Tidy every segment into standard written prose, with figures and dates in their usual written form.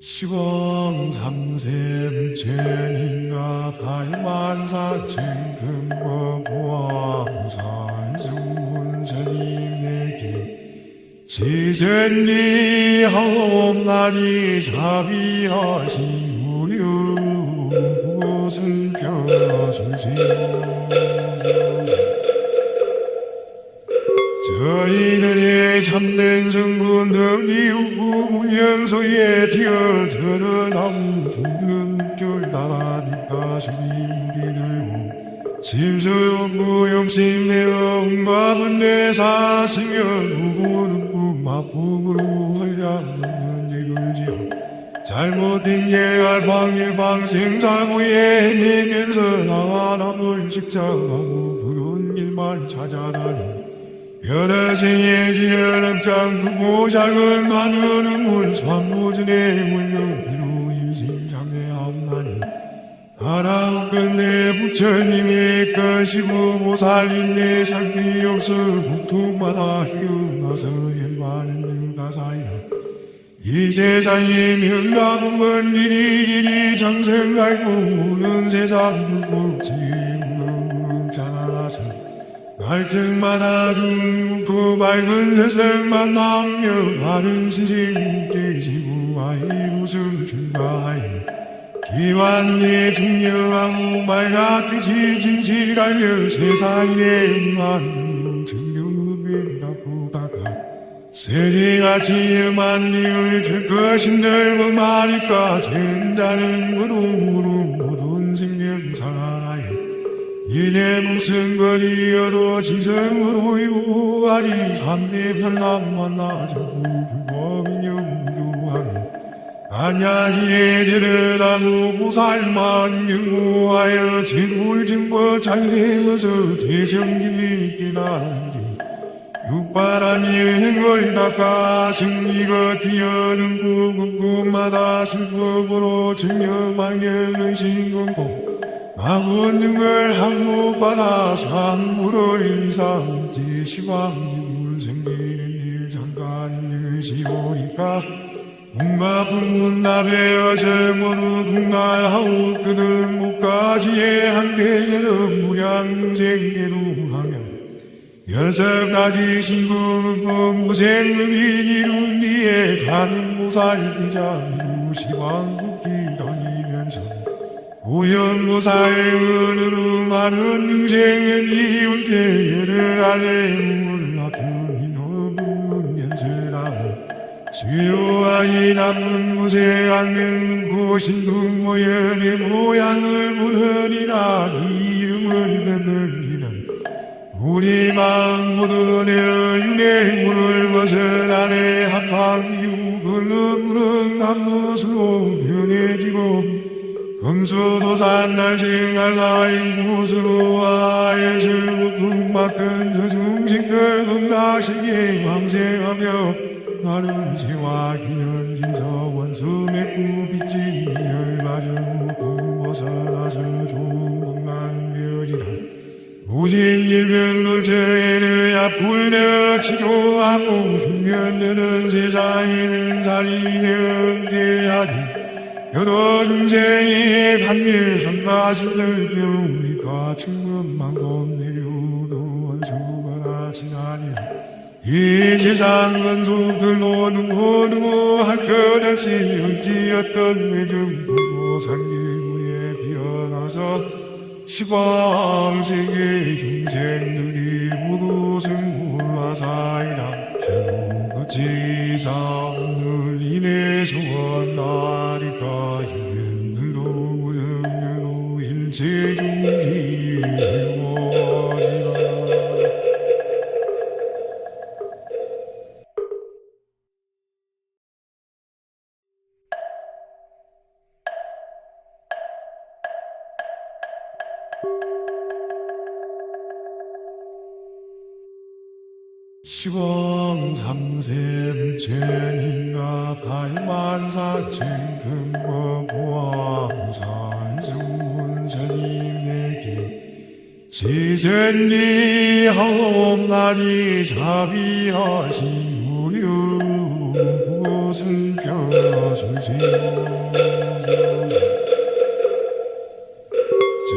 시공 삼샘 천인가 팔만사천 금거보아 무산승문선임내게 지전기 하옵나니 자비하신 무료 무엇은 펴주시오. 저희들의 참된 성분 능리우구 무연소에 티어 드러나무 중근결 나라니까 주임기들고 심수용구 욕심내어 응bab은 사승연 우고는 꿈마품으로 헐량없는 이글지어 잘못된 예알 방일방 생사구에 내면서 나와 남을 직장하고 그런 일만 찾아다니 여러 생의 지연업장 두고 작은 하늘은 물 삼보전의 물명비로 일심장애함나니 하나님 끝내 부처님의 것이고 모살인내 살피 없어 국토마다 희응하서 열반은 누가사이라 이 세상에 명나무 먼 길이 정성 알고 우는 세상 불국지에 무릉자나서 갈증마다 중고 밝은 세상만 남녀하는 시진 깨지고 아이 웃음 출가하이 기와 눈에 중요하고 말같이 진실 알려 세상에 응하는 증명을 답보다가 세계같이 엄한 리을 들 것인들 그말이까 젠다는 무릉무릉 모든 생명 상하이 이내 묵은 거리여도 지성으로 이루하리 삼대 별남 만나자고 불법인영 무주하며 안야지에 드러나고 무살만 영무하여 제굴증거 자유해서 대성길리 깨달은지 육바람이 행걸 닦아 승리가 뛰어는 꿈마다 슬픔으로 증명망연의 신공고 마흔능을 항목받아 산물을 이상지 시방이물 생기는 일 잠깐인 듯이오니까 문가분문 나베어 정원우 국날하오 그는 목가지에 한계는 무량생계로 하며 여섯 가지 신궁 무생능이 이룬 뒤에 가는 모살기자 시방국기 다니면서 오연무사의 은으로 많은 능생은 이운태 여러 아래 물라품이 넘은 연세라고 수요아이 남은 무생안면 고신궁 모연의 모양을 무너리라 이름을 뱉는 우리 마음 모든 여윤의 문을 벗어나네 한방 이웃을 무릉 감무수로 변해지고 금수도산 날생알라인 무수로 아예 슬픔 막은 저중식을 극락시기 왕생하며 나는 세와기는 진서원수 맺고 빚진 열가지고 벗어나서 조망망려지라 무진 일변물체에는 앞불려 치료하고 흉년되는 세상에는 살인의 대하니 여러 중생의 반밀 선가시들 묘리가 충분만큼 내려도 원수가 지나니라 이 세상 원수들로 누구 할 것 없이 의지였던 외중 보고 상기구에 비어나서 시광세계 중생들이 모두 승불화사이라 어찌 사오늘 이내 소원나리까 유행들로 무형들로 일체중지 해워지라 시공 삼샘 천인가 팔만사천 금거보아 무산승문선임내게 지전기 하옵나니 자비하신 무료 무엇은 펴주시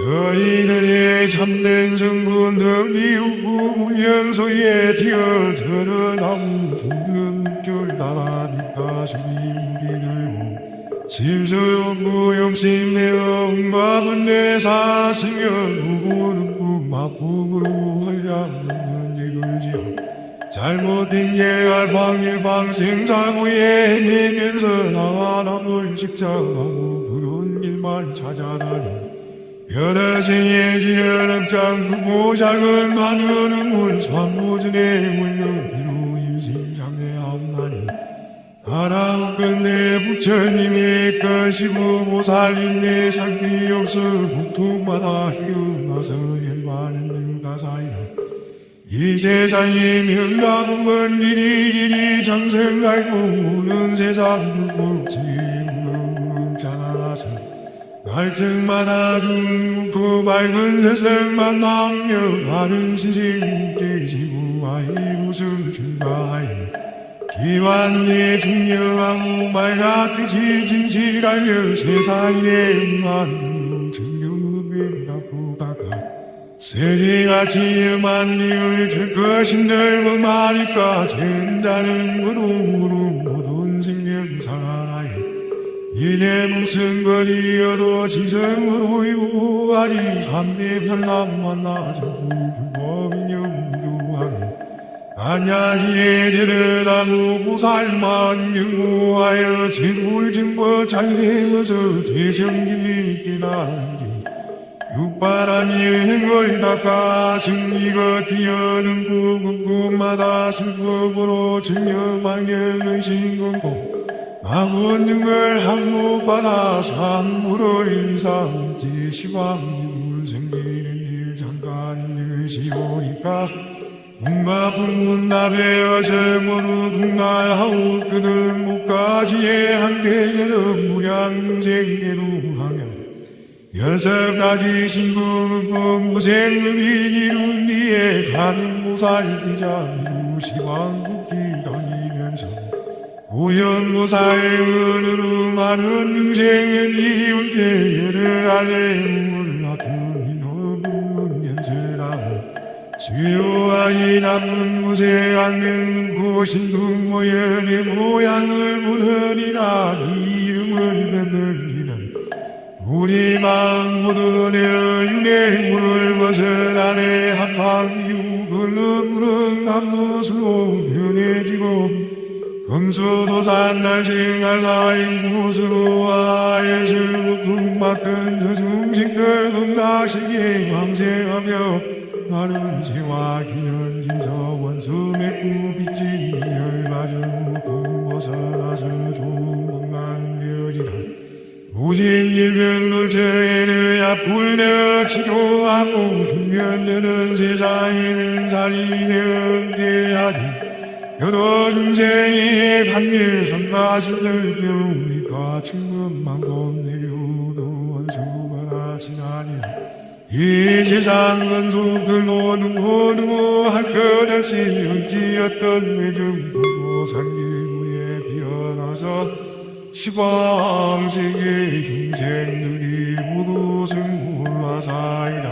저희들의 참된 성분들 이후 문연소에 뛰어 드러나무 중근결 나라니까 주님 무기들고 심수용 무용심내 응답은 내 사승연 누구는 꿈마품으로 헐량없는 이글지어 잘못된 예알 방일방 생사고에 내면서 나와 남을 직장하고 그런 길만 찾아다니 여러 생의 지연업장 두고 작은 많은 음물 삼모전에 물렁이로 인생장애함나니 하나님 끝내 부처님의 것이고 보살님의 삶이 없어 국토마다 희음하서 열반은 누가사이라 이 세상에 명나무 먼 길이 장생 갈고 우는 세상 불국지에 자라나서 갈증마다 중고 밝은 세상만 남며 바른 신심 깨지고 아이 무슨 출가하여 기와 눈에 중요하고 말같이 진실하며 세상에 응한 증명음에 나쁘다가 세계같이 엄한 리을 줄 것인들 그마니까 젠자는 무릉무릉 모든 생명 살아나요 이내 무슨 거리여도 지성으로 이루하리 삼대 편람 만나자고 불법인영 유하며 안야지에 드러나무 보살만 영무하여 제물증거 자유해서 대성길리 깨달은지 육바람이 행을 닦아 승리가 뛰어는 꿈마다 슬픔으로 증명망령의 신공고 악원능을 항목받아 산물을 이상지 시황이물 생기는 일 잠깐 있는 시오니까 문가분문 나베어 정으로 등날하오 그는 목가지에 한계는 무량생계로 하며 여섯 가지 신궁 무생을 이룬 뒤에 가는 보살기자 시황국기 다니면서 오연보살의 은으로 많은 능생은 이웃에 여러 알레 물라tum이 너무는 연세라고 수요아이 남은 무세 악명 고신궁 모연의 모양을 묻으리라 이름을 뱉느니라 우리 마음 모든 윤의 문을 벗어나네 합방 이후 글름무릉 남노수로 변해지고 금수도산 날싱알라인 무수로 아예슬 북막근 저중식들 극락시기 왕생하며 나는 세와 기는 진서원 수맥구 빛진 열가주 부벗어나서 조목만 되어지라 무진 일변물체에는 약불려 치료하고 흉년되는 세상에는 살인의 대하니 여러 중생이 반밀 선가시들 묘미가 충분만큼 내려도 원수가 지나니 이 세상 원수들로 누구 할 것 없이 영지였던 외중 보고 상기부에 비어나서 시광세계 중생들이 모두 승불화사이라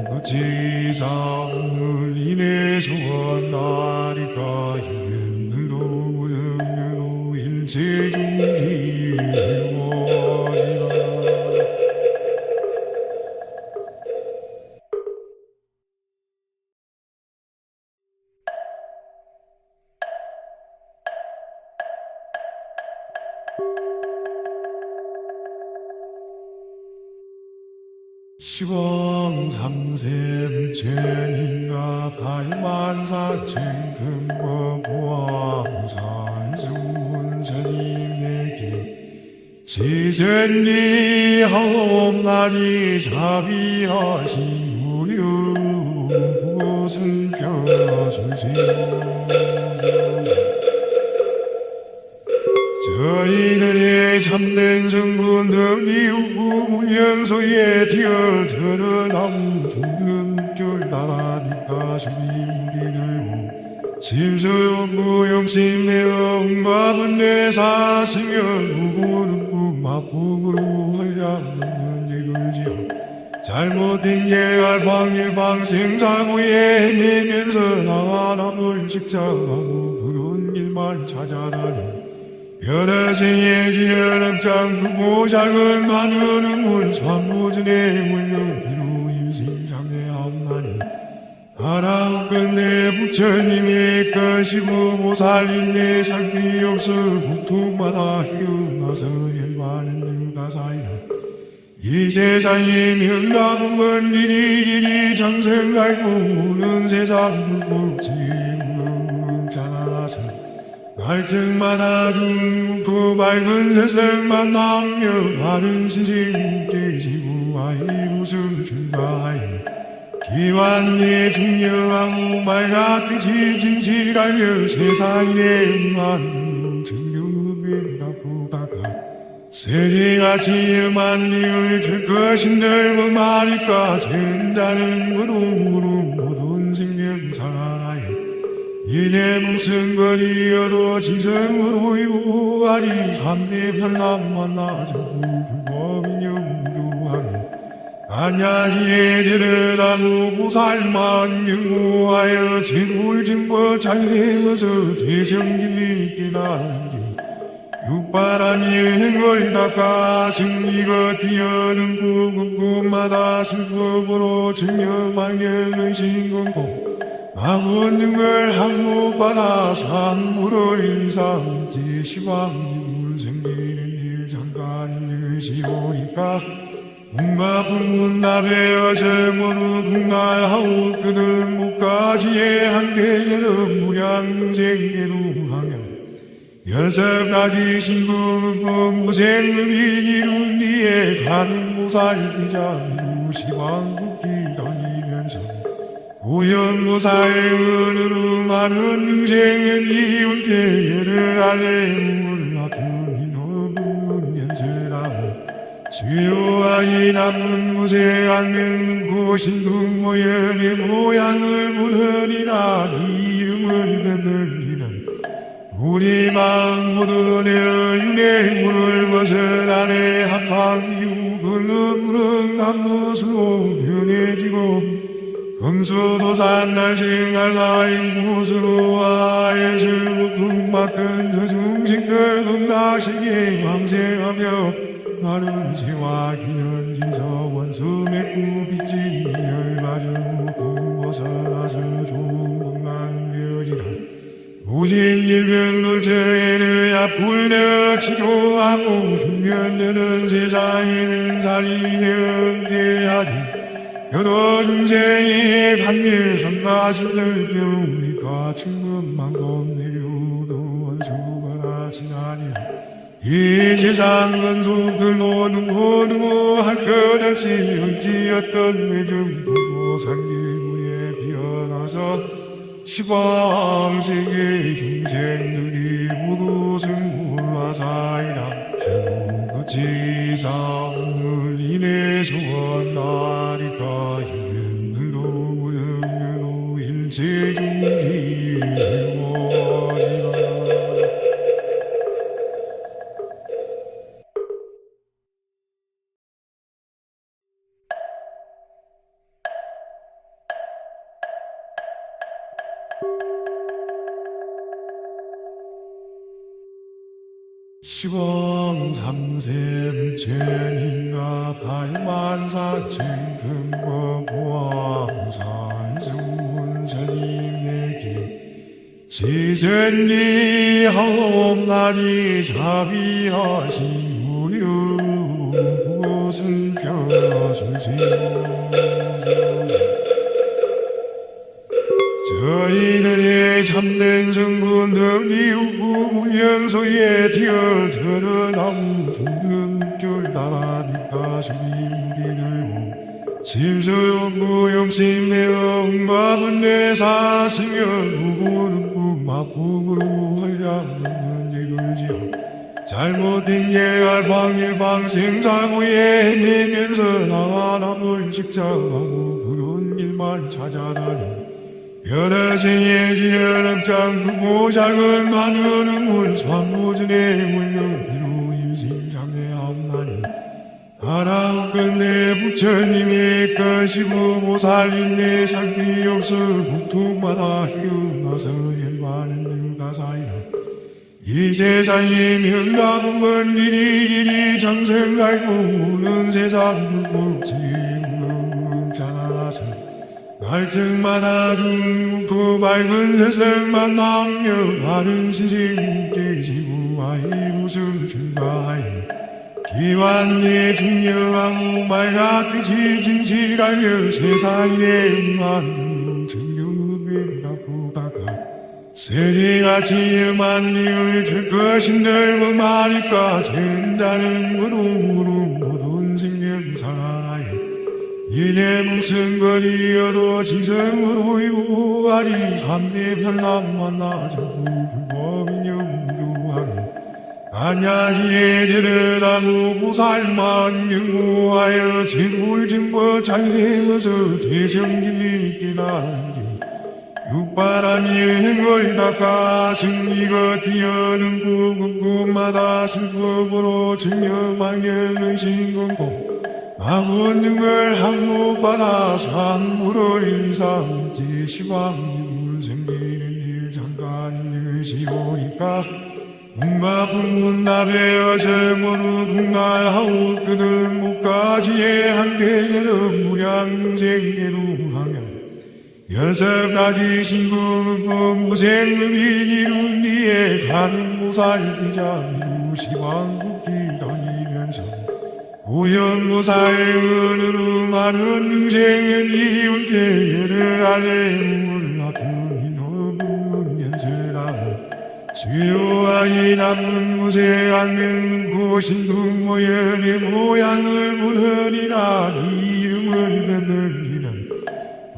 그지사 오늘 인해 소원나리까 힘들로 무등들로 일체중지 해워지라 시광 삼세 불체인가 발만사천 금법과 부산승문 스님에게 시전기 하옵나니 자비하신 무료 무엇을 펴주시오 저희들의 참된 성분들 이후 문연소에 뛰어 드러나무 중근결 나라니까 주님 무기들고 심수무용심내 응답은 내 사승연 누구는 꿈마품으로 헐량없는 이글지요 잘못된 예알 방일 방생사고에 내면서 나와 남을 직장하고 그런 길만 찾아다니 여러 생의 지연업장 두고 작은 많은 응물 삼고전에 물렁이로 인생장애함나니 하나님 끝내 부처님의 것이고 모살인 내 상비 없어 국토마다 희경나서 열반은 가사이라 이 세상에 명나무은 이리 장생갈고 오는 세상 물국지 무궁 자라나서 갈증마다 중고 밝은 세상만 남며 바른 시신 깨지고 아이 웃음 출가하여 기와 눈에 중요하고 말같이 진실하며 세상에 응한 증명음에 나쁘다가 세계같이 험한 리을 줄 것인들 그 말이까 전다는 무릉무릉 모든 생명 살아나요 이내 뭉쓴 거리여도 지성으로 이고 아리 삼대 편람 만나자고 불법인 영주하며 안야지에 들여다보 보살만 영무하여 제물증거 자유해면서 죄성길리 깨달은지 육바람이 행걸 닦아 승리가 뛰어는 구급마다 슬픔으로 증명망연의 신건고 아원능을 항목받아 산물을 이상지 시방이물 생기는 일 잠깐인 듯이 오니까 국마분문 나베어서 모두 국날하오 그는 목까지의 한계를 무량생계로 하며 여섯 가지 신부고 무생음이 이룬 뒤에 가는 모살기자 미루시왕국기 다니면서 오연무사의 은으로 많은 인생은 이웃의 예를 알레 물나두니 너분은 연세라고 수요아이 남은 무생악명 고신궁 모연의 모양을 무너리라 이름을 뱉느니는 우리 마음 모두 내어 윤의 문을 벗어나네 한방 이웃을 무릉 감노수로 변해지고 금수도산 날생알라인 무수로 아예슬 북막근 저중생들 극락시계 망생하며 나는 새와 기는 진서원수 맺고 빚진 열가주 금벗어나서 조목난려지라 오진 일병놀처에는 약불려 치료하고 흉년되는 세상에는 살인의 대하니 여러 중생의 반밀 선가시들 묘미가 충분만금 내려도 원수가 지나니라 이 세상 원수들로 누구 할 것 없이 의지였던 매점 보고 상기부에 비어나서 시방세계 중생들이 모두 승불화사이라 그치사 오늘 인해 소원나리까 힘들도 무형들도 일체 중지 해워지라 시방 삼세 천인가 팔만사천 금과 보아무산 승문선임에게 지선기 하옵나니 자비하신 무료 무엇은 펴주세요 저희들의 참된 성분들 이후 무연소에 티어 드러나무 중근결 나라니까 수림기들고 심수무용심내 응답은 내 사승연 누구는 꿈마품으로 헐량없는 이글지요 잘못된 예알 방일 방생사고에 내면서 나와 남을 직장하고 그런 길만 찾아다니 여러 생에 지연 업장 두고 작은 많은 음물 삼보전에 물령비로 임신장애하옵나니 하나님 끝내 부처님의 것이고 보살님의 살피 없어 국토마다 희응하서 열반은 누가 사이라 이 세상에 명나무 먼 길이 정성 갈고 우는 세상 불법지에 자라나서 갈증마다 중고 밝은 세상만 남며 하는 시직 계시고 아이 무슨 출가하여 기와 눈에 중요하고 말같이 진실하며 세상에 응하는 정경음에 나쁘다가 세계같이 만리를 줄 것인들 그 말이까 젠다는 무릎 모든 생명 살아나여 이내 묵은 거리여도 지성으로 이루하리 삼대 별남 만나자고 불법인 영주하며 안야지에 드러나고 보살만 영무하여 제불증거 자유해서 대성길이 깨달은지 육바람이 행을 닦아 승리가 뛰어는 꿈마다 슬픔으로 증명망연의 신건고 아원능을 항목받아 산물을 이상지 시방이물 생기는 일 잠깐인 듯이오니까 뭔가 분문납에 어sem으로 국날하오 그는 목까지의 한계는 무량생계로 하며 여섯 가지 신궁 무생음이 이룬 뒤에 가는 모살기자 이루 시방국기 다니면서 오연모사의 은으로 많은 능생은 이운 계열을 아래 물을 아픔이 넘은 연세라고 수요아이 남은 무생안면 고신궁 모연의 모양을 부르리라 이름을 뱉느니라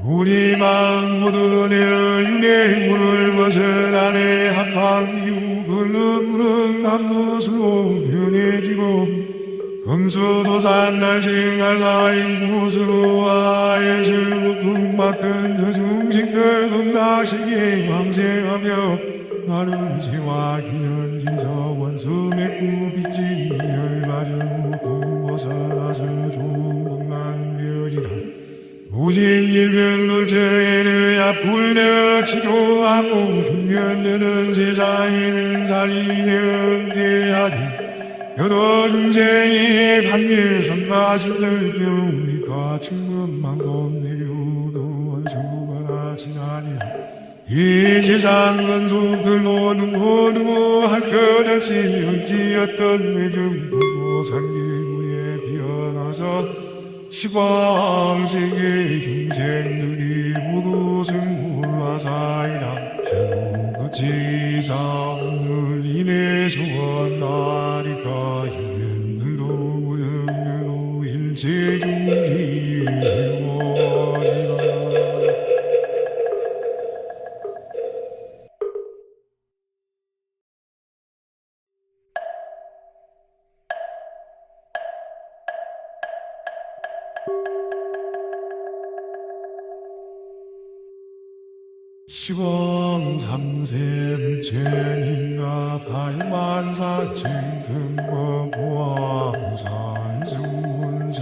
우리 마음 모든 여윤의 물을 벗어나네 한방 이웃을 부른 감노수로 변해지고 금수도산 날생할 나인 무수로 아예슬 북막근 저중식들 금락식에 왕생하며 나는 세와 기는 진서원수 맺고 빚진 열가지고 벗어나서 조목망려지라 무진 일병놀저에는 앞불려 치료하고 흉년되는 세상에는 살인의 대하니 여러 중생의 반밀 선가신들 병이가 충분만큼 내려도 원수가 지나니라 이 세상 원수들로 누구 할 것 없이 어찌었던 매점 보고 상계구에 비어나서 시방세계 중생들이 모두 승불화사이라 어찌 사오늘 인해 소원나리까 유행들도 무형들도 일체중지 해워지라 시방 삼세 불천인가 팔만사천 금법 보암산 승문선임에게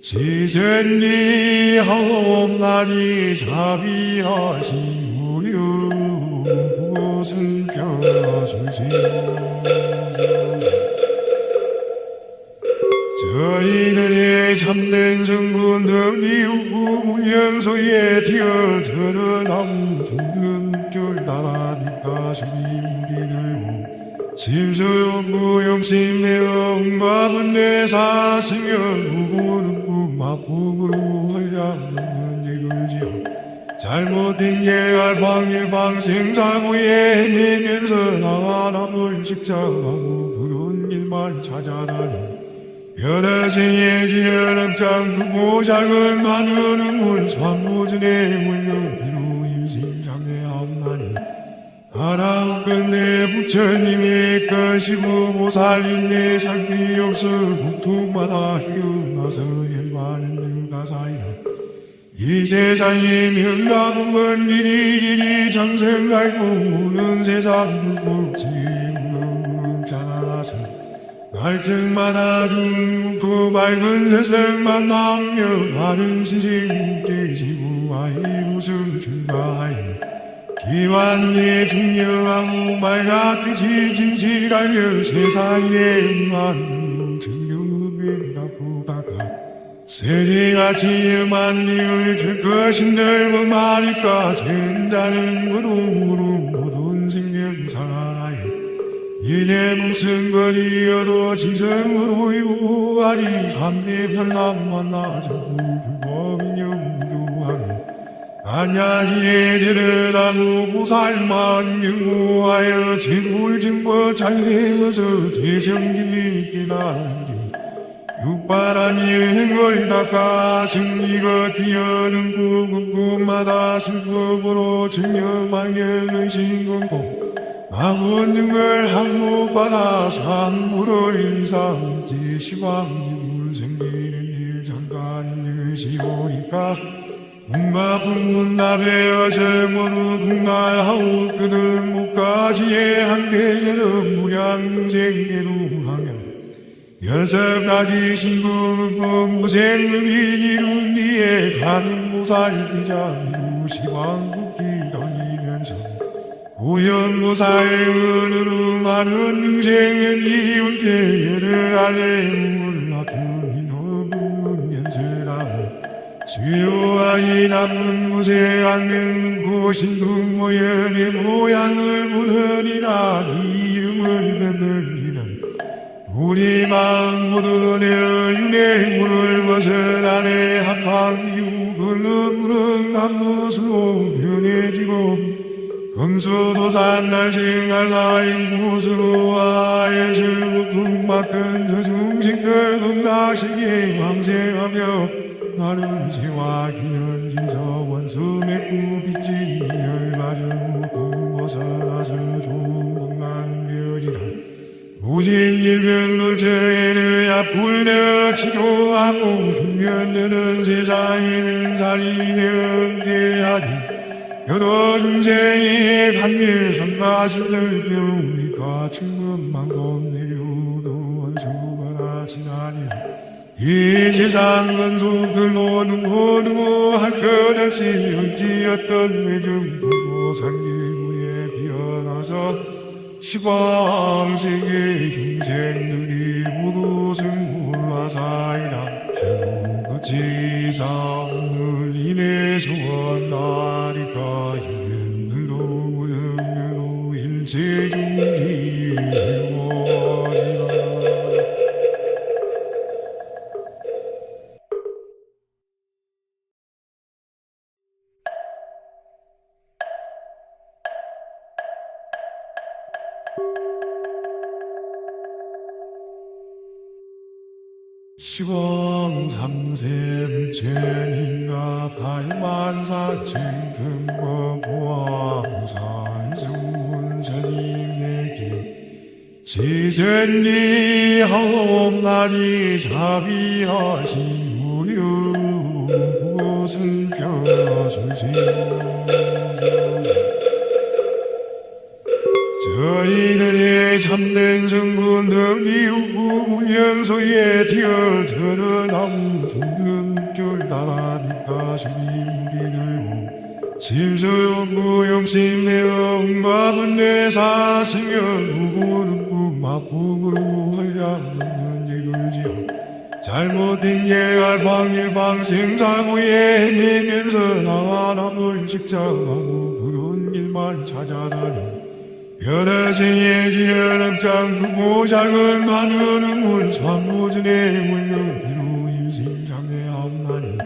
지선기 하옵나니 자비하신 무료 무엇을 펴주시오 저희들의 참된 성분 덕리우고 문영소에 티어 드러나무 중근결 나라니까 수리무기들고 심수용구 욕심내어 응답은 내 사승여 누구는 꿈마품으로 헐량없는 일을지어 잘못된 예알 방일방 생사고에 내면서 나와 남을 직장하고 그런 일만 찾아다니 여러 생에 지연 업장 두고 작은 많은 음물 삼보전에 물령비로 임신장애하옵나니 하나님 끝내 부처님의 것이고 보살님의 살피 없어 국토마다 희응하서 열반은 누가 사이라 이 세상에 명나무먼 길이 정성 갈고 우는 세상 굴곡지 묵묵자라서 갈증마다 죽고 밝은 세상만 남며 바른 시심 깨지고 아이 웃음 출가하여 기와 눈에 중요하고 말같이 진실하며 세상에 음한 증명을 나쁘다가 세계같이 음한 리을 줄 것인들 뭐하니까 전자는 무릎 모든 생명 살아요 이내 목숨 거리여도 지성으로 이루하리 삼대 편람 만나자고 불법인 영주하며 안야지에 드러나고 보살만 경고하여 제불증거 자유해서 대성길리 깨달은 육바람이 행을 닦아 승리가 뛰어는 꿈마다 슬픔으로 증명망연의 신공고 아군능을 항목받아 산물을 이상지 시방이물 생기는 일 잠깐 있는 시오니까 문가분문 나베어 정모로 등날하오 그는 목까지의 한계는 무량생계로 하며 여섯 가지 신궁 무생lum이 이룬 뒤에 가는 모살기자 시왕국기 다니면서 오연모사의 은으로 많은 능생은 이운 태열을 아래 물라tum이 너무 연세라고 수요아이 남은 무생 악명 고신궁 모연의 모양을 무너리라 이름을 뱉느니라 우리 마음 모든 윤의 문을 벗어나네 합탕이유 근름무는 감노수로 변해지고 금수도산 날생알라인 무수로 아예슬 북막근 저중식들 극락시기 왕생하며 나는 세와 기는 진서원수 맺고 빚진 열가주 벗어나서 조목난려지라 무진일변 물정에는 약불려 치료하고 흉년되는 세상에는 살인의 응대하니 여러 중생의 반밀 선가신들 배우니까 충분만큼 내려도 원수가 지나니 이 세상 원수들로 누구 할 것 없이 어찌었던 외중 보고 상기부에 비어나서 시광세계 중생들이 모두 승불화사이라 그치사 오늘 인해 소원하리까 유견들도 무등들도 일체 중지 이루어지라 시공 삼세 불체인가 발만사층 금거보아 무산승문 스님에게 지전리 하옵나니 자비하신 무료 무엇을 펴주시오 저희들의 참된 성분 덤리우고 문연소에 티어 드러나무 중근결 나라니까 주님 기들고 심수용구 용심내어 응답은 내 사승여 누구는 꿈마품으로 헐량없는 이글지어 잘못된 예알 방일방 생사구에 내면서 나와 남을 직장하고 그런 길만 찾아다니 여러 생의 지연업장 두고 작은 많은 응물 삼보전의 물명비로 인심장애하옵나니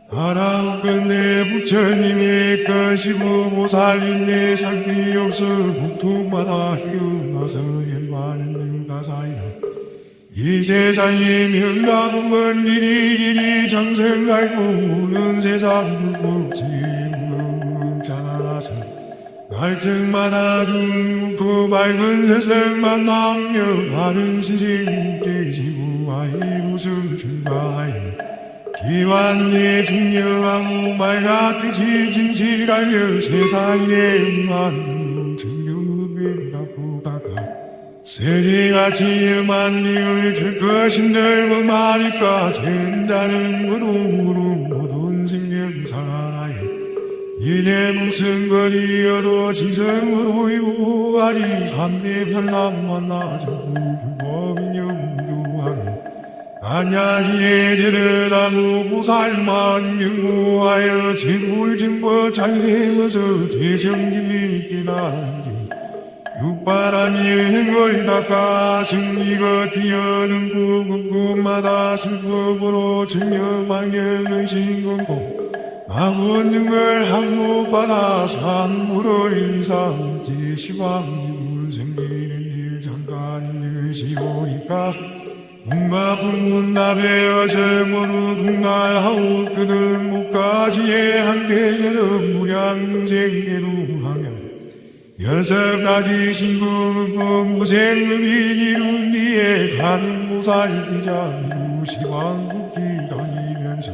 하나님 끝내 부처님의 것이고 보살님의 상비 없어 국토마다 희어나서 열반은 가사이라 이 세상에 명나무먼 길이 정성 갈고 우는 세상 불국지 묵묵자라서 갈증마다 죽고 밝은 세상만 남며 바른 시심 깨지고 아이 웃음 출가하여 기와 눈에 중요하고 말같이 진실 알려 세상에 음한 증명음에 나보다가 세계같이 음한 리을 줄 것인들 그 말이까 된다는 거로 모든 생명사에 이내 뭉친 거리여도 지성으로 이고 아리 삼대 별남 만나자고 불법인 영주하며 안야지에 데려다무 보살만 경고하여 재물증거 자유해면서 재성김이 깨달은지 육바람이 행걸 닦아 승리가 뛰어는 꿈마다 슬픔으로 증명망연의 신공고 아군능을 항목받아 산물을 이상지 시황이물 생기는 일 잠깐인 듯이 오니까 문마분문답에 어제모루 국날하오 그는 목까지의 한계를 무량쟁계로 하며 여섯 가지 신궁 무생음이 이룬 뒤에 가는 모살기자 미루시왕국기 다니면서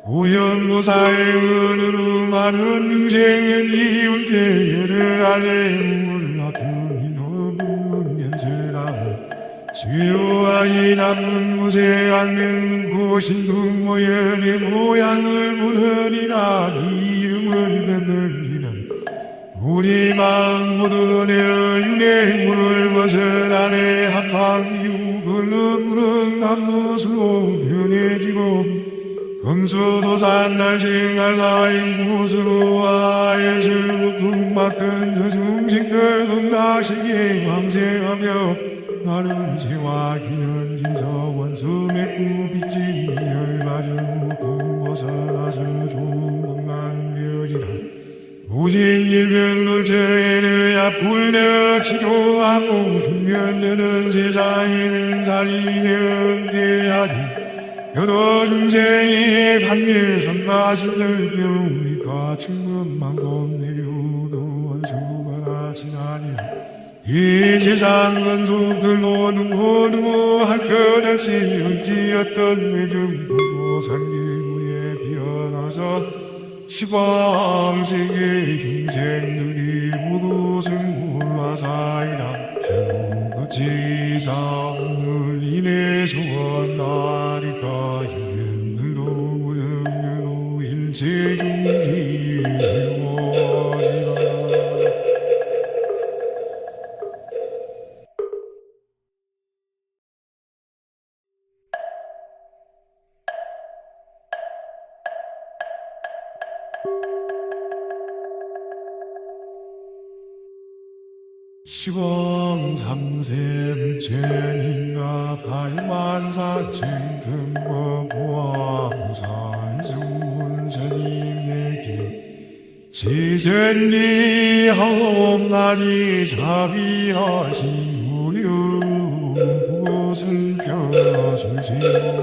오연무사의 은으로 많은 유생은 이웃계를 아래 물나두니 너분은 연세라고 수요아이 남은 무쇠 악명 고신궁 모연의 모양을 부르리라 이름을 베들리는 우리 마음 모두 내어 윤의 문을 벗어나네 한방 이웃을 누르는 감노수로 변해지고 금수도산 날싱알라인 무수로 아예슬 북막근 저중식들 극락시기 왕생하며 나는 지와 기는 진서원수 맺고 빚진 열가주 금벗어나서 조목난려지라 오진 일병놀죄를 약불려 치료하고 흉연되는 세상에는 살인의 대하니 여러 중생의 반밀 선가신들 묘미가 충분만검 내려도 원수가 지나니라 이 세상 원수들로 누구 할 것 없이 의지였던 매중 보고 상기부에 비어나서 시방세계 중생들이 모두 승불화사이라 해운거지사 오늘 인해 소원나리까 힘들도 무형들도 일체중지 해워지라 시공 삼샘 천인가 발만사천 금거보아 무살승문 스님에게 지전기 하옵나니 자비하신 무료 그곳은 펴주시오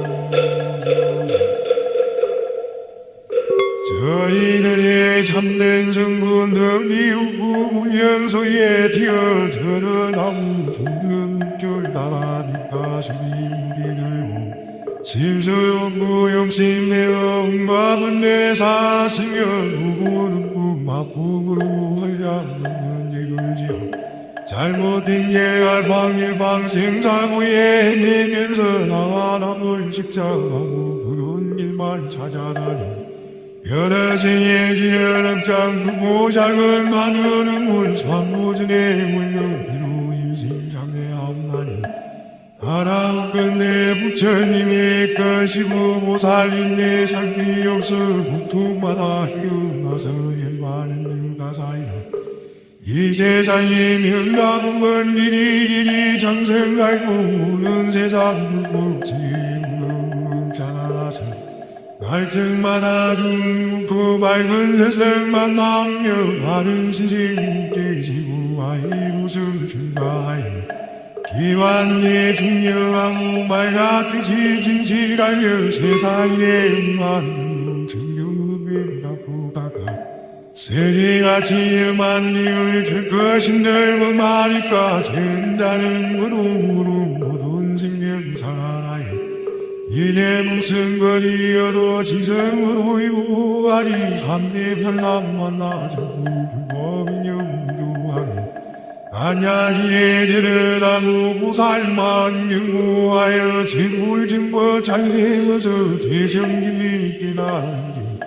저희들의 참된 성분들 이후 무연소에 뛰어들어나무 중근결 나라니까 수비무기들고 실수용구 욕심내 응bab은 내 사승여 누구는 꿈마품으로 헐량없는 이글지어 잘못된 예알 방일방 생사구에 내면서 나와 남을 직장하고 그런 일만 찾아다니 여러 생의 지연업장 두고 작은 마늘은 상고전의 물명비로 일심장애함나니 하나님 끝내 부처님의 것이고 보살인내 살피 없어 국토마다 희응하서 열반은 누가 사이라 이 세상에 명나쁜 건 이리 정성 갈고 우는 세상 불국지 무릉무릉 갈증마다 중고 밝은 세상만 남며 많은 시신 깨지고 아이 웃음 출가하여 기와 눈에 중요하고 말같이 진실 알려 세상에 음한 증명음에 나보다가 세계같이 음한 리을 줄 것인들 그 말이까 된다는 거로 모든 생명사에 이내 뭉승거리여도 지성으로 이루하리 삼대 별남 만나 자꾸 불법인 영주하며 안야지에 들으라고 보살만 영무하여 제불증거 자유해서 대성김이 깨달은지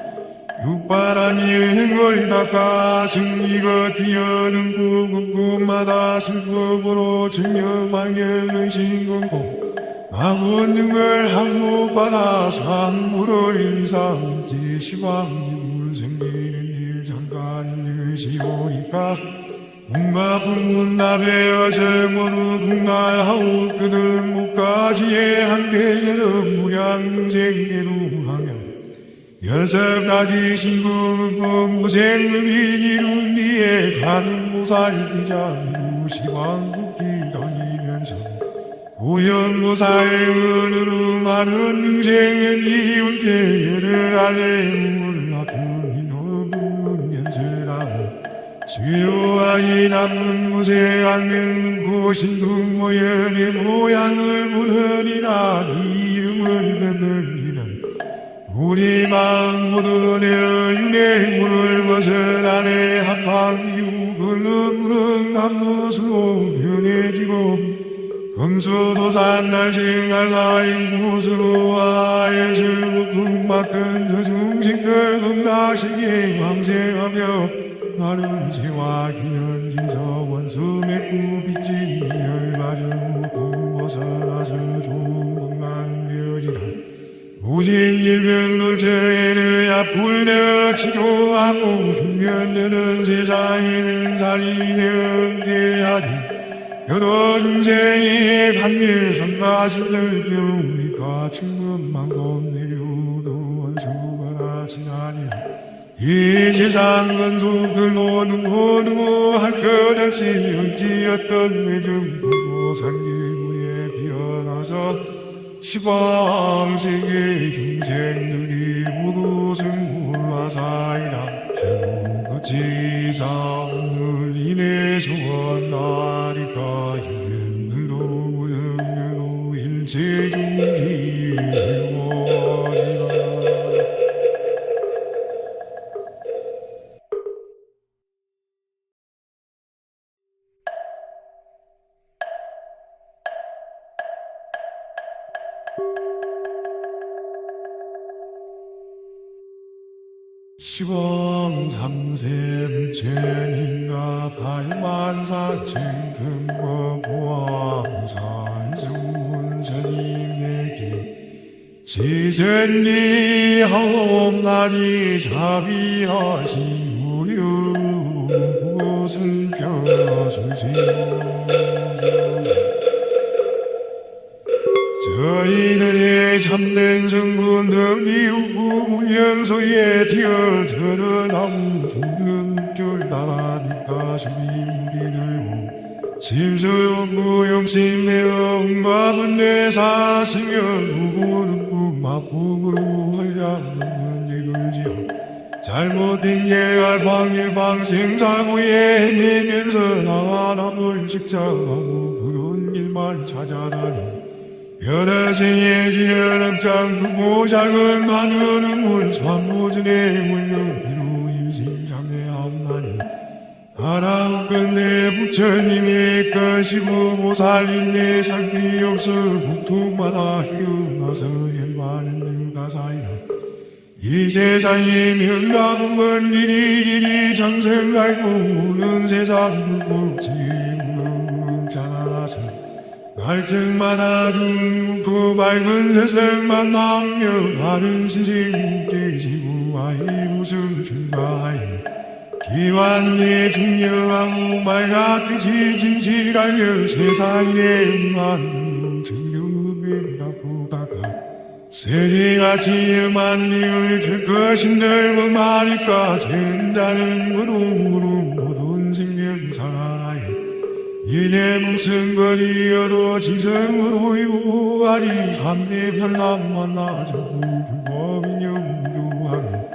육바라니 행걸 닦아 승리가 뛰어는 꿈마다 슬픔으로 증명망연의 신공고 아군능을 항목받아 산물을 이상지 시방이물 생기는 일 잠깐인 듯이오니까 온갖 분문납에 어sem으로 국날하오 그는 목까지의 한계는 무량생계로 하며 여섯 가지 신궁 무생의인 이룬 뒤에 가는 모살기자 시방국기 다니면서 오연무사의 은으로 많은 능생은 이웃의 열을 아래 물을 아픔이 높은 연세라고 수요아이 남은 무생한 고신궁 모연의 모양을 부르리라 이름을 뵙느니라 우리 마음 모두 내 윤의 물을 벗어나네 합방 이웃을 부른 감노수로 변해지고 금수도산 날싱알라인 무수로 아예슬 북막근 저중신들 극락시기 왕생하며 나는 세와 기는 진서원수 맺고 빚진 열가중 부벗어나서 조망망되어지라 무진 일병놀저에는 약불내어 치료하고 흉연되는 세상에는 살인의 응대하니 여러 중생이 반밀 선가시들 묘니까 충분만금 내려도 원수가 지나니라 이 세상 원수들로 누구 할 것 없이 어찌었던 외중 보고 상기구에 비어나서 시방세계 중생들이 모두 승불화사이라 어찌사 오늘 이내 소원하리까 유행들도 무형들도 일체중지 해워지라 시방 삼세 불체인가 팔만사천 금거 보암산 승문선임에게 지선기 하옵나니 자비하신 무료 무엇을 펴주시오 저희들의 참된 성분들 이웃구 문연소에 뛰어 드러나무 중능결 나라니까 수비무기들고 심수용구 욕심내어 응답은 내 사승여 누구는 꿈마품으로 헐량없는 이글지어 잘못된 예알 방일방 생사고에 내면서 나와 남을 직장하고 그런 길만 찾아다니 여러 생의 지연업장 두고 작은 많은 음물 삼보전에 물렁이로 일심장애하옵나니 하나님 끝내 부처님의 것이고 보살님의 삶이 없어 국토마다 희음하서 열반은 가사이라 이 세상에 명가본 건 이리 정성 갈고 우는 세상 불국지에 무릉무릉 자라나서 갈증마다 중고 밝은 세상만 남며 바른 신심 깨지고 아이 무슨 출가하여 기와 눈에 중요하고 말같이 진실하며 세상에 음한 증명음을 닦고다가 세계같이 음한 이을 줄 것인들 음하니까 전자는 무릉무릉 모든 생명 살아나여 이내 뭉승거리여도 지성으로 이루하리 삼대 별남 만나 자꾸 불법인 영주하며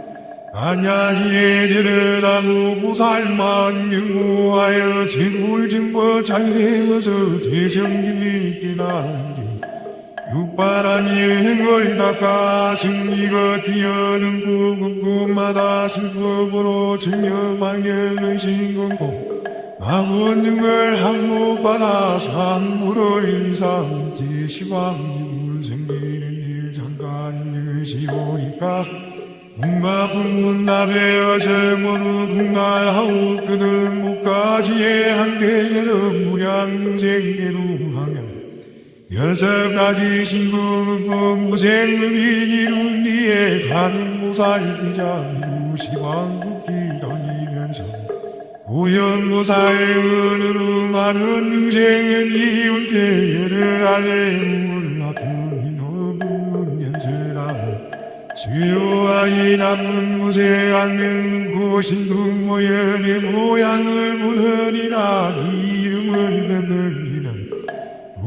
안야지에 들으라고 보살만 영무하여 제불증거 자유해서 대성김이 깨달은지 육바람이 행을 닦아 승리가 뛰어는 곳곳마다 슬픔으로 증명망연의 신공고 마군능을 항목받아 산물을 이상지 시황이물 생기는 일 잠깐 있는 시오니까 문가분문 나베어 제모루 국날하우 그는 목까지의 한계에는 무량쟁계로 하면 여섯 가지 신궁은 무생음이 이룬 뒤에 가는 모살기자 시황국기 다니면서 오연모사의 은으로 많은 능생은 이운께 열을 아래 물라tum이 너무 연세라고 수요아이 남은 무생 안면 고신궁 모연의 모양을 묻으리라 이름을 뱉느니라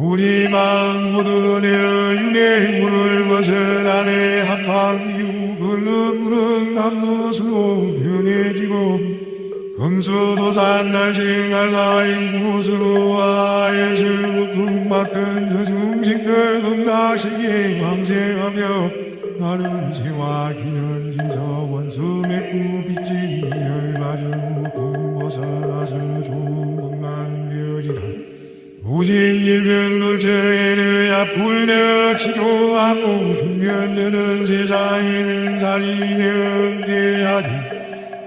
우리 마음 모든 여윤의 문을 벗어나네 합방 이웃을 남노수로 변해지고 금수도산 날싱할 나인 무수로 아예슬 북막근 저중식들 금락시기 왕생하며 나는 세와 기는 김서원 수맥구 빚진 열가주 부모서라서 조목난 여지라 무진일변 물정에는 앞불려 치료하고 흉연되는 세상에는 살인의 대하니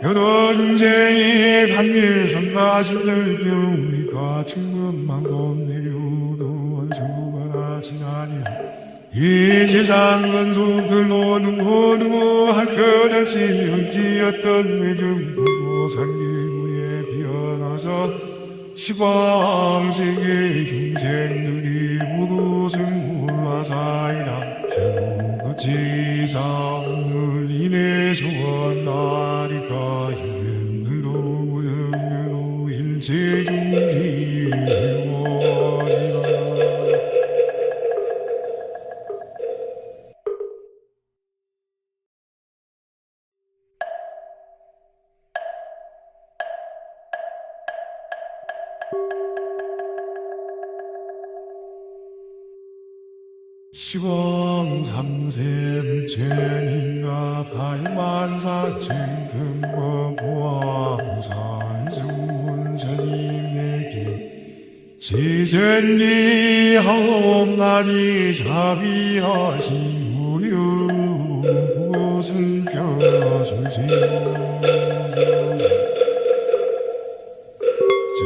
여러 중생의 반밀 선가신들 병리가 충분만큼 내려도 원수가 지나니 이 세상 원수들로 누구 할 것 없이 의지였던 외중 부모 상기부에 비어나서 시방세계 중생들이 모두 승물화사이라 어찌 사늘 인해 소원하리까 힘들도 무형들로 일체 중지 해워지라 시공 삼세 불체인가 발만사층 금법과 우산수운 스님에게 지전기 하옵나니 자비하신 무료 무엇을 펴주시오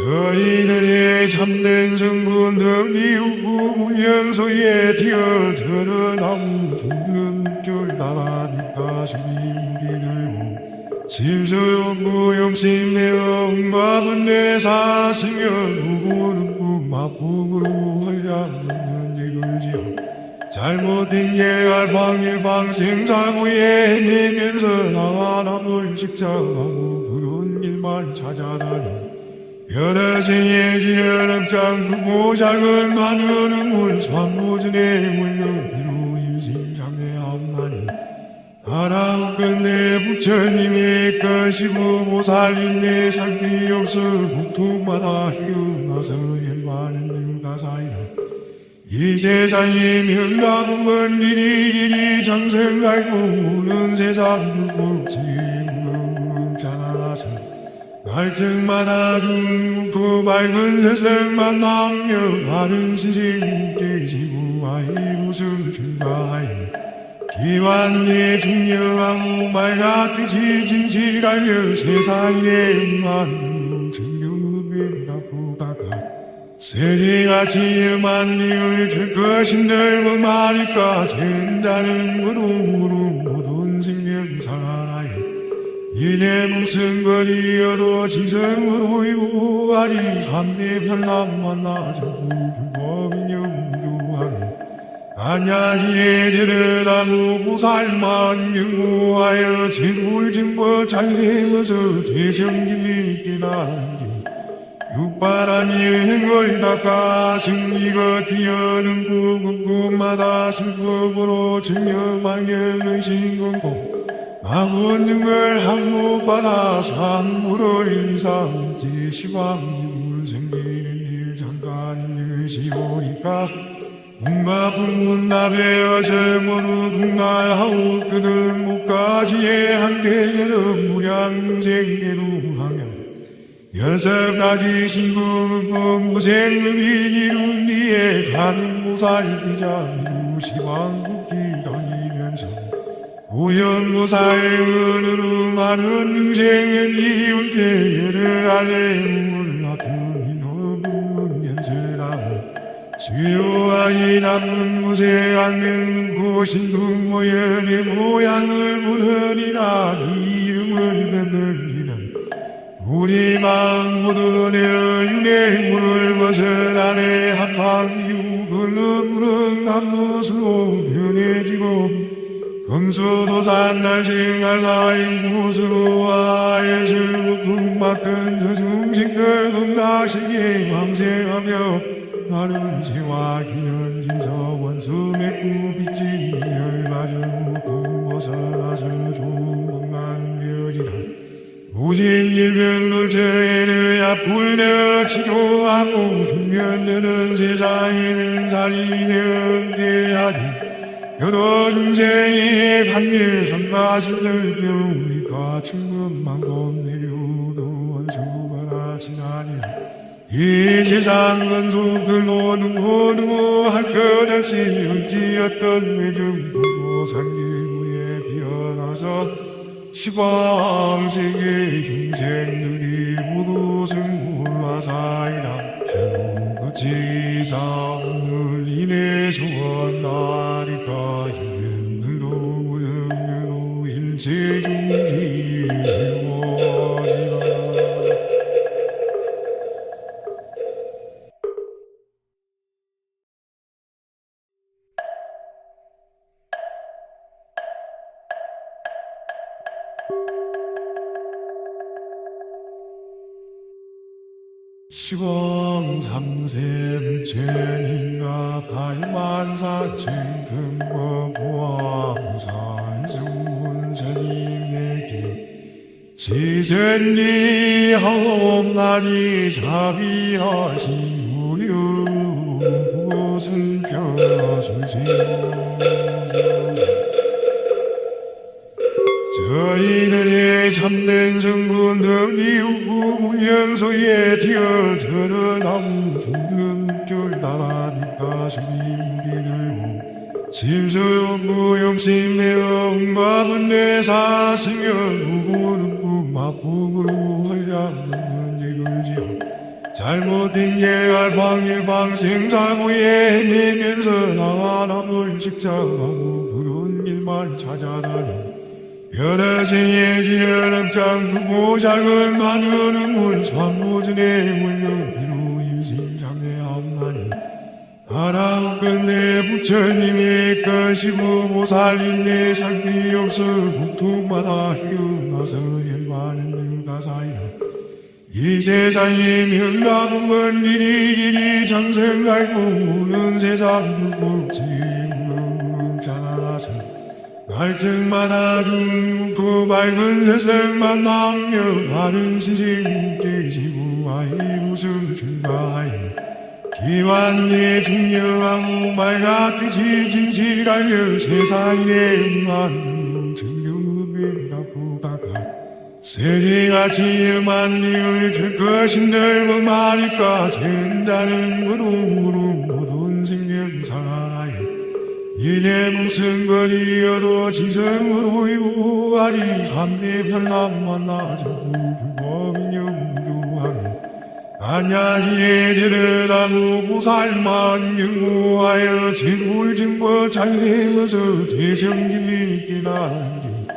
저희들의 참된 성분들 이후 문연소에 뛰어 드러나무 중근결 나가니까 주님기들고 실수용 무용심의 응답은 내 사승연 누구는 꿈마품으로 헐량없는 이글지어 잘못된 예알 방일방 생사고에 내면서 나와남을 직장하고 그런 일만 찾아다니 여러 생의 지연업장 두고 작은 마늘은 물 삼모전에 물렁이로 인심장애하옵나니 하나님 끝내 부처님의 것이고 보살님의 상비 없어 국토마다 희어나서 열반은 가사이라 이 세상에 명나무은 이리 장생갈고 오는 세상 불국지 무궁자나서 갈증마다 중고 밝은 세상만 남며 바른 시신 계시고 아이 무슨 출가하여 기와 눈에 중요하고 말같이 진실하여 세상에 음한 증명음에 나쁘다가 세계같이 음한 리을 줄 것인들 음하니까 젠다는 무rum무rum 모든 생명 상하여 이내 목숨 거리여도 지성으로 이루하리 삼대 별남 만나자고 불법인 영주하며 안야지에 내려나무 보살만 경고하여 재물증거 자유해머서 죄성길리 깨달은지 육바람이 행을 닦아 승리가 뛰어는 곳곳마다 슬픔으로 증명망연의 신공고 마군능을 항목받아 산물을 이상지 시황이물 생기는 일 잠깐 있는 시오니까 웅마분 문납에 어제모루 국날하오 그는 목가지에 한계를 무량쟁계로 하며 여섯 가지 신부고 무생의미니룬 니에 가는 모사이기자 미루시왕국기 다니면서 오연무사의 은으로 많은 유생은 이운태를 알레물 나투니 너분은 연세라고 수요아이 남은 무쇠 안는 고신구 모연의 모양을 부르니라 이름을 뱉느니라 우리 마음 모두 내어 윤의 문을 벗어나네 한판 이웃을 무릉 감노수로 변해지고 금수도산 날싱알라인 무수로 아예슬 북막근 저중식들 극락시기 망세하며 나는 새와 기는 진서원수 맺고 빚진 열가주 금벗어나서 조목만 되어지라 오진 일별놀자에는 약불려 치료하고 흉년되는 세상에는 살인의 대하니 여러 중생의 반밀 선마신들 묘니까 충분만금 내려도 원수가 지나니라 이 세상 원수들로 누구 할 것 없이 어찌었던 매중 보고 상기부에 비어나서 시방세계 중생들이 모두 승불화사이라 해운거치사 오늘 인해 소원나리까 힘들도 무형들로 일체중지 해워지라 시공 삼샘 천인가 가만사천 금거보아 무산승문선임내게 지선기 하옵나니 자비하신 무료 무엇은 펴주세요 저희들의 참된 성분 덕리우고 문연소에 티어 드러나무 중근결 나라니까 수임기들고 심수용구 용심내어 응마분내 사승여 누구는 꿈마품으로 헐량없는 이글지어 잘못된 예알 방일방 생사구에 내면서 나와 남을 직장하고 그런 일만 찾아다니 여러 생의 지연업장 두고 작은 많은 물 삼보전의 물명비로 일심장애함나니 하나님 끝내 부처님의 것이고 모살인내 상비 없어 국토마다 희응하서 열반은 누가 사이라 이 세상에 명나무 먼 일이 장생 알고 오는 세상 불법지 무릉무릉 자라나서 갈증마다 중고 밝은 세상만 남며 바른 시진 깨지고 아이 무슨 출가하여 기와 눈에 중요하고 말같이 진실하며 세상에 응하는 증명음에 나쁘다가 세계같이 엄한 리을 줄 것인들 그 말이까 젠다는 무릉무릉 모든 생명 상하여 이내 묵승거리여도 지성으로 이루하리 삼대 별남 만나자고 불법인영 무주하며 안야지에 들으라고 무살만 영무하여 제불증거 자유해머서 대성길리 깨달은지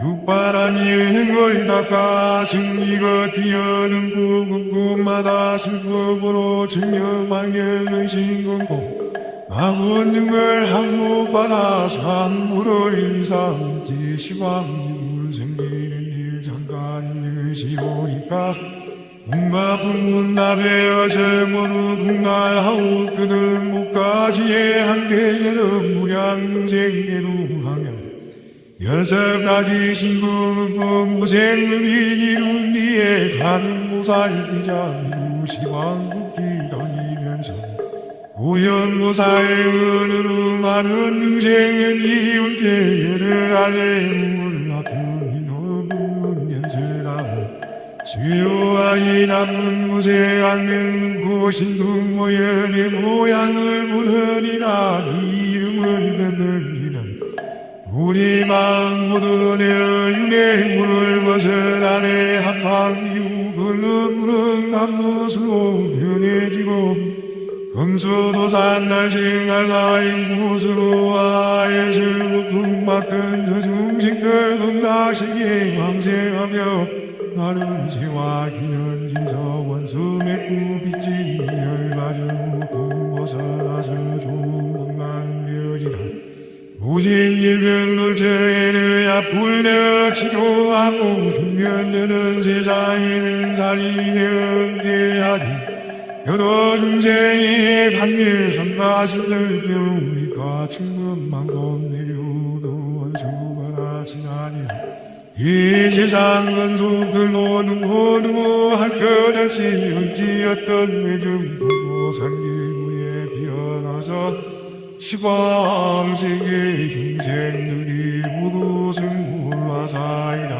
육바람이 행걸 닦아 승리가 뛰어는 꿈마다 슬픔으로 증명망연의 신건고 아무능을 항목받아 산물을 이상지 시방이물 생기는 일 잠깐인 듯이오니까 웅마분문납에 어제모루 국날하오 그는 목가지에 한계를 무량쟁계로 하며 여섯 가지 신부고 무생의미니룬 니에 가는 모사이기자 미루시왕국기 다니면서 우연무사의 은으로 많은 인생은 이운대를 아래 물을 아픔이 넘는 연세라고 주요하이 남은 무색 않는 고신 국모연의 모양을 부르리라 이름을 뱉느니는 우리 마음 모두 내어 윤의 물을 벗어나네 한방 이웃을 부른 감로수로 변해지고 금수도산 날싱알라인 무수로 아예 슬픔 막은 저중식들 극락시기 왕생하며 나는 지와 기는 진서원 수맥구 빚진 열가주 부모서라서 조망망려지라 무진 일병놀체에는 약불력 치료하고 흉연되는 세상에는 살인의 응대하니 여러 중생이 반밀 선가시들 병이가 충분만금 내려도 원수가 지나니라 이 세상 원수들로 누구 할 것 없이 어찌었던 매중 보고 상기구에 비어나서 시방세계 중생들이 모두 승불화사이라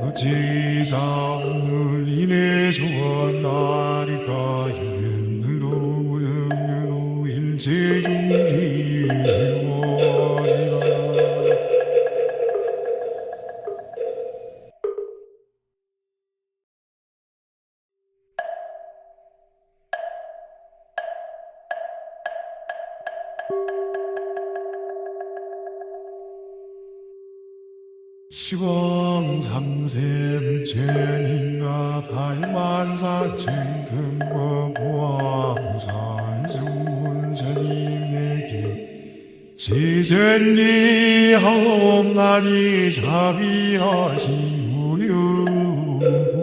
어찌사 오늘 인해 소원나리까 유행들로 무형들로 일체중지 해워지라 시방 삼세 부처님과 발만사천 금거보아 무산승문선임에게 지선기 하옵나니 자비하신 무료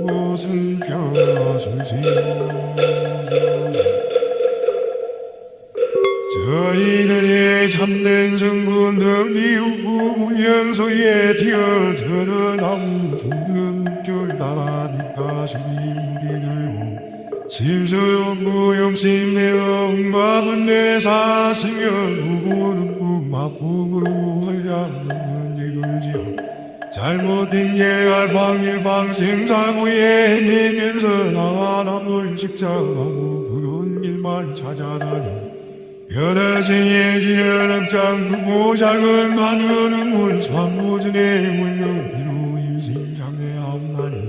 무엇을 펴주시오 저희들의 참된 성분들 이후 문연소에 뛰어 드러나무 중능결 나라니까 주임기들고 심수용 무용심의 응답은 내 사승연 누구는 꿈마품으로 헐량없는 이글지어 잘못된 예알 방일방 생사고에 내면서 나와 남을 직장하고 그런 길만 찾아다니 여러 생의 지연업장 크고 작은 많은 음물 삼보전의 물명비로 인생장애하옵나니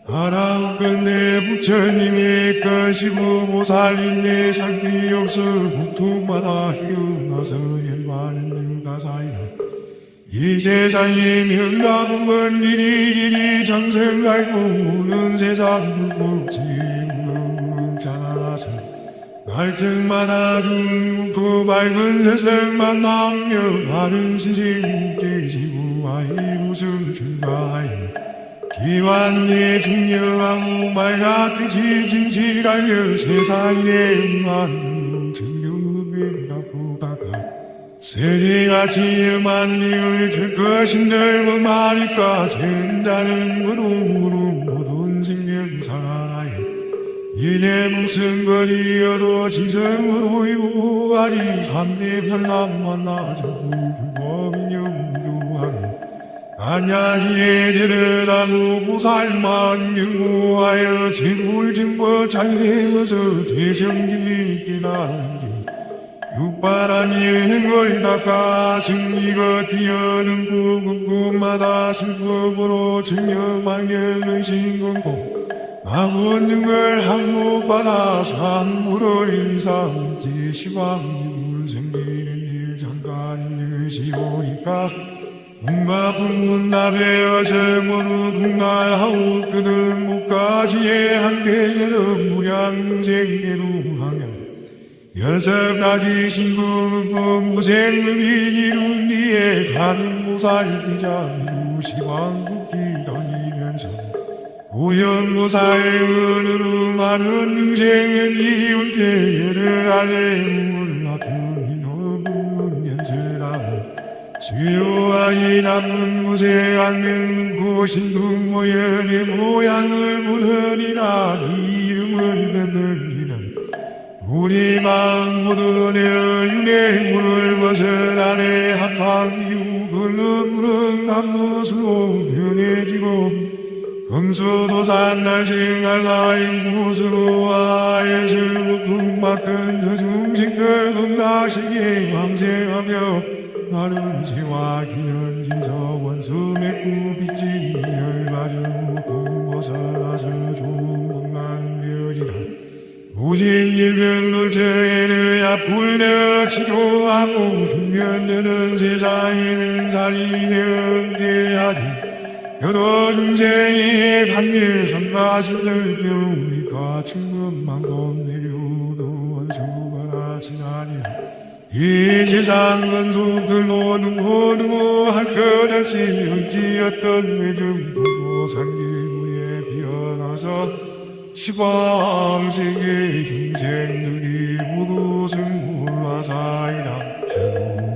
하나님 끝내 부처님의 것이고 보살님의 삶이 없어 국토마다 희어나서 열반은 가사이라 이 세상에 명답은 건 이리 정성 갈고 오는 세상 불국지 무자나서 갈증마다 중고 밝은 세상만 남며 바른 시신 깨지고 아이 웃음 출가하여 기와 눈에 중요하고 말같이 진실하며 세상에 응한 증명음에 나쁘다가 세계같이 엄한 이을 줄 것인들 그 말이까 젠다는 무릎 모든 생명 상하여 이내 목숨 거리여도 지성으로 이루하리 삼대 별남 만나자고 불법인 영주하며 안야지에 드러나고 보살만 경고하여 제물증거 자유해서 대성길이 깨달은지 육바람이 행을 닦아 승리가 뛰어는 곳곳마다 슬픔으로 증명망연의 신건고 아군능을 항목받아 산물을 이상지 시방이물 생기는 일 잠깐 있는 시오니까 뭔가 분문납에 어sem으로 둥날하오 그는 목까지의 한계여름 무량생계로 하며 여섯 가지 신궁 무생음인 이룬 뒤에 가는 보살기자 미루 시방국기 다니면서 우연무사의 은으로 많은 인생은 이운대를 아래 물을 아픔이 넘는 연세라고 주요하이 남은 무색 않는 고신 국모연의 모양을 부르리라 이름을 뱉느니는 우리 마음 모두 내어 윤회 문을 벗어나네 한팡이유 글름무릉 감노수로 변해지고 금수도산 날싱알라인 무수로 아예슬 북막근 저중식들 금나시기 왕생하며 나는 지와 기는 김서원수 맺고 빚진 열가주 부모살아서 조목난 되어지라 무진 일병놀정에는 야불려 치조하고 흉연되는 세상에는 살인의 대하니 여러 중생이 반밀 선가신들 묘미가 충분만큼 내려도 원수가 지나니 이 세상 원수들로 누구 할 것 없이 어찌었던 외중 부모 상기부에 비어나서 시광세계 중생들이 모두 승물화사이라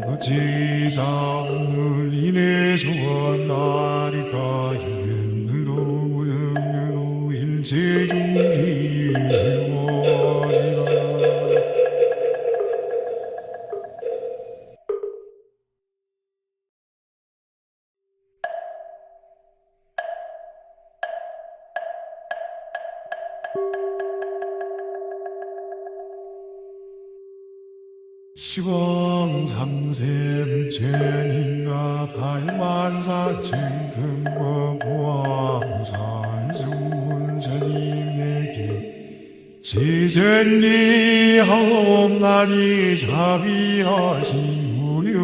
어찌 사오늘 이내 소원나리까 힘들도 무형들도 일체 중지 해워지라 시공 삼세 불체인가 발만사층 금법보아 무산수운 스님에게 지전기 하옵나니 자비하신 무료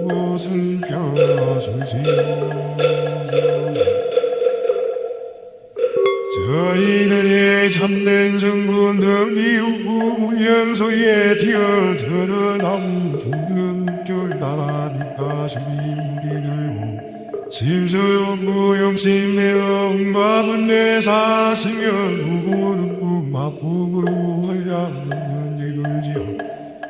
무엇을 펴주시오 저희들의 참된 성분들 이후 문연소에 디어 드러나무 중근결 나라니까 수임기들고 실수용구 용심내어 응답은 내 사승여 누구는 꿈마품으로 활량없는 이글지어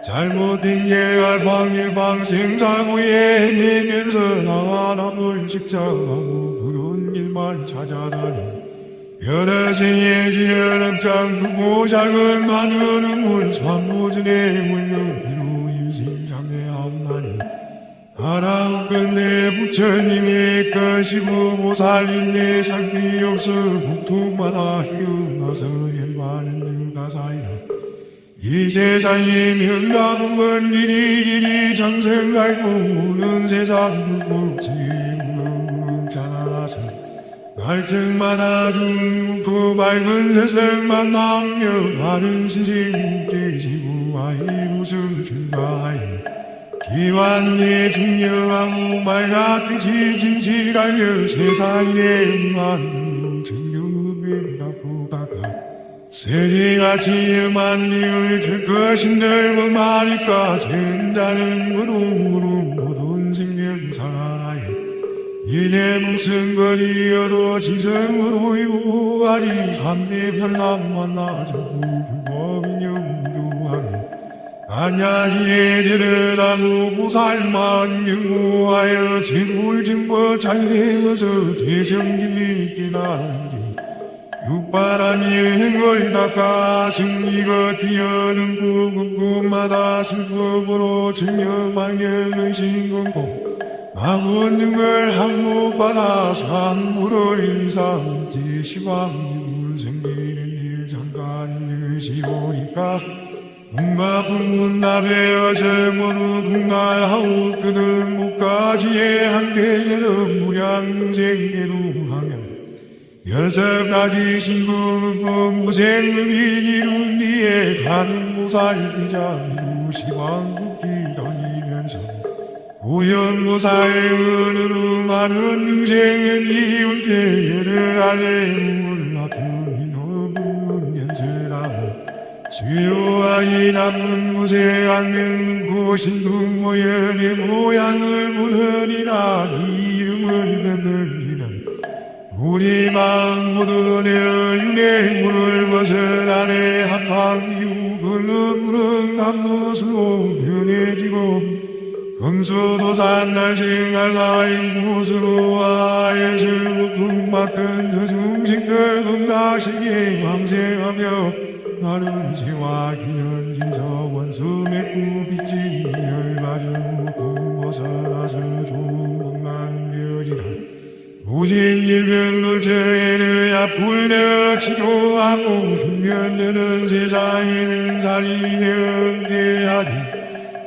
잘못된 예알 방일방 생사구에 내면서 나와 남을 직장하고 그런 길만 찾아다니 여러 생의 지연은 짱주고 작은 마늘은 물 삼모전에 물명비로 인심장애하옵나니 하나님 끝내 부처님의 것이고 보살님의 상비 없어 국토마다 희어나서 열반은 가사이라 이 세상에 명나무은 이리 장생갈고 오는 세상 불국지에 무릉무릉 자라나서 갈증마다 중고 밝은 세상만 남며 많은 시신 계시고 아이 무슨 출가하여 기와 눈에 중요하고 말같이 진실하여 세상에 음한 증경음에 나쁘다가 세계같이 음한 리을 들 것인들 그 말이까 젠다는 무릉무릉 모든 생명 살아나여 이내 묵승거리여도 지성으로 이고 아린 삼대 별랑 만나자고 불법인영 무주하며 안야지에 내려나무 보살만 영무하여 재물증거 자유해머서 재성길리 깨달은지 육바람이 행걸 닦아 승리가 뛰어는 구급마다 슬픔으로 증여망연의 신공고 마군능을 항목받아 산물을 이상지 시방이물 생기는 일 잠깐 있으시오니까 궁마분문 나베어 정원우 궁날하오 그는 목가지에 한계는 무량생계로 하며 여섯 가지 신궁 무생음인 이룬 뒤에 가는 모살이자 미루 시왕국기 다니면서 오연무사의 은으로 많은 인생은 이웃계를 알레 몰라두니 너무는 연세라고 수요아이 남은 무쇠 악명 고신궁 모연의 모양을 무너리라 이름을 뱉느니는 우리 마음 모두 내어 윤회 문을 벗어나네 한팡이유 글름무릉 감노수로 변해지고 금수도산 날싱알라인 무수로 아예슬 북막근 저중식들 금나시기 왕생하며 마른 새와 기는 진서원 수맥구 빚진 열가주 부모서라서 조목만 려지라 모진 일별로 저에는 앞불려 치료하고 수면되는 세상에는 살인의 대하니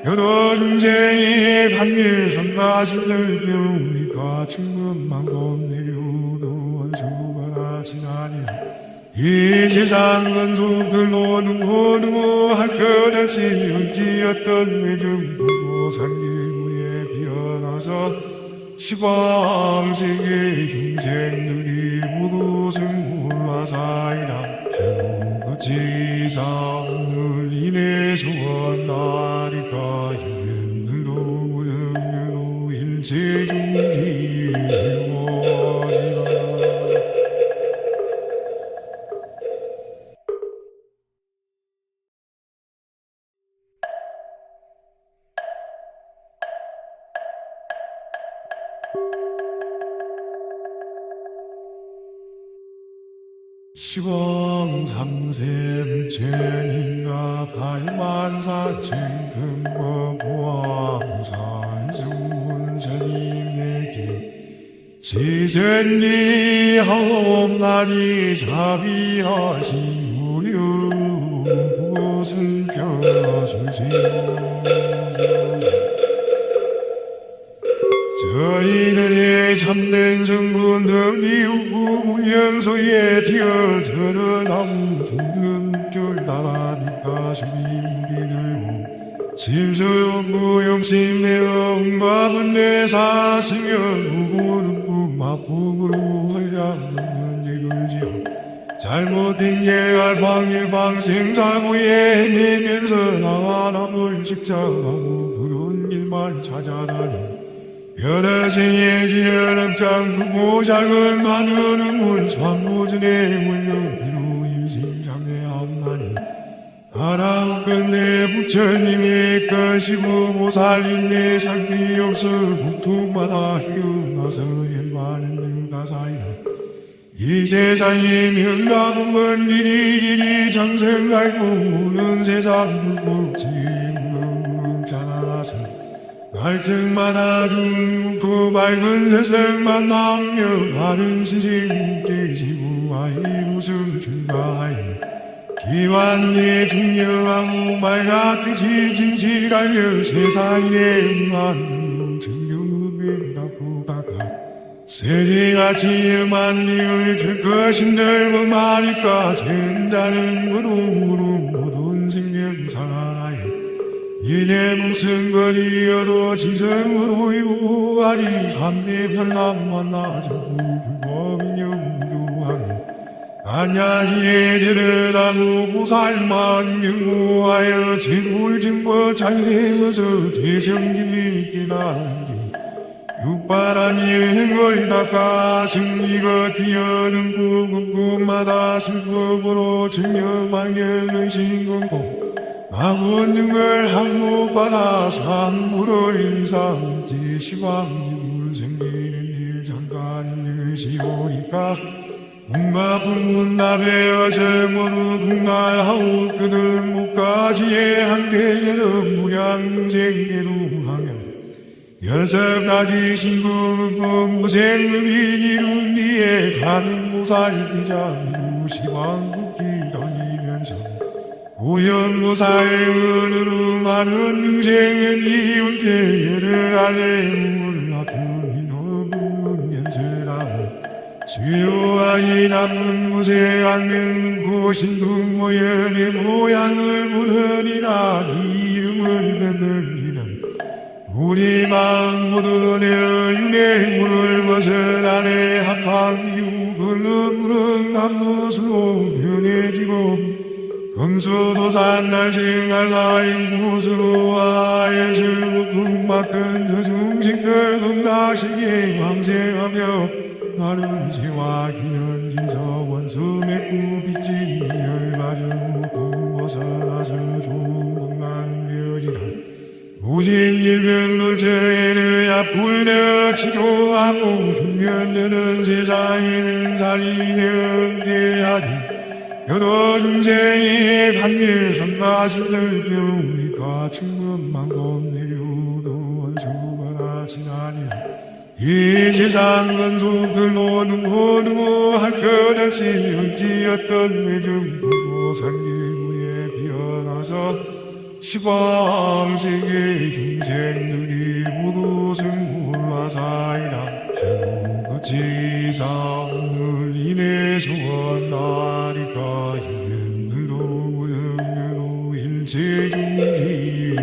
여러 중생의 반밀 선가시들 묘미가 충분만금 내려도 원수가 지나니라 이 세상 원수들로 누구 할 것 없이 의지였던 매중 부모 상기부에 비어나서 시광세계 중생들이 모두 승물화사이라 해공거지사 오늘 인해 소원하리까 힘들로 무등들로 일체 중지 해워지라 시광삼세 물체인가 가이만사층 금거보아 무산승문선임에게 지선기 하옵나니 자비하신 무료 무엇을 펴주세요 저희들의 참된 성분 덕리우구 무연소에 티어 드러나무 중근결 나라니까 수비무기들고 심수용구 욕심내 엄bab은 내 사승여 누구는 꿈아픔으로 헐량없는 이글지어 잘못된 예알 방일방 생사구에 내면서 나와 남을 직장하고 그런 일만 찾아다니 여러 생의 지연업장 두고 작은 많은 음물 삼보전에 물려비로 일심장애함나니 하나님 끝내 부처님의 것이고 모살인내 상비 없어 국토마다 희응하서 열많은 누가사이라 이 세상에 명나무은 이리 장생 알고 오는 세상 불국지에 무릉무릉자나서 갈증마다 중고 밝은 세상만 망명하는 시진 깨지고 아이 웃음 출가하이 기와 눈에 중요하고 말같이 진실하며 세상에 응하는 증명음에 나쁘다가 세리같이 음한 리을 줄 것인들 음하니까 젠다는 무릎 모든 생명 상하이 이내 묵은 거리여도 지성으로 이루하리 삼대 별남 만나자고 불법인영 우주하며 안야지에 드러나고 무살만 명무하여 제불증거 자유해머서 대성김이 깨달은지 육바람이 행걸 닦아 승리가 뛰어는 꿈마다 슬픔으로 증명망연의 신공고 아무능을 항목받아 산물을 이상지 시방이물 생기는 일 잠깐인 듯이오니까 문가분문 나베어서 모두 국날하오 그들 목까지의 한계는 무량생계로 하며 여섯 가지 신궁 무생의인 이룬 뒤에 가는 모살기자 시방국기 다니면서 오연무사의 은으로 많은 중생은 이웃의 여러 알레 물라품이 넘은 연세라고 수요아이 남은 무색 안면 고신궁 모연의 모양을 부르리라 이름을 뱉느니는 우리 마음 모두 내어 윤의 물을 벗어나네 합방 이후 글름으로 감노수로 변해지고 금수도산 날생알라인 무수로 아예 슬픔 막은 저 중생들 극락시기에 왕생하며 나는 새와 기는 진서원 수맥구 빚진 열가주 부모서라서 조목만 려지라 무진 일별로 저에는 앞불려 치료하고 수면되는 세상에는 살인의 대하니 여러 중생이 반일선 마시들 병이가 충분만 겁내려도 원수가 지나니라. 이 세상은 소들로 누구 할 것 없이 의지였던 매중 보고 상기구에 비어나서 시방세계 중생들이 모두 승물화사이라. 거치사 오늘 인해서 나리까 인연들로 무연별로 일체중지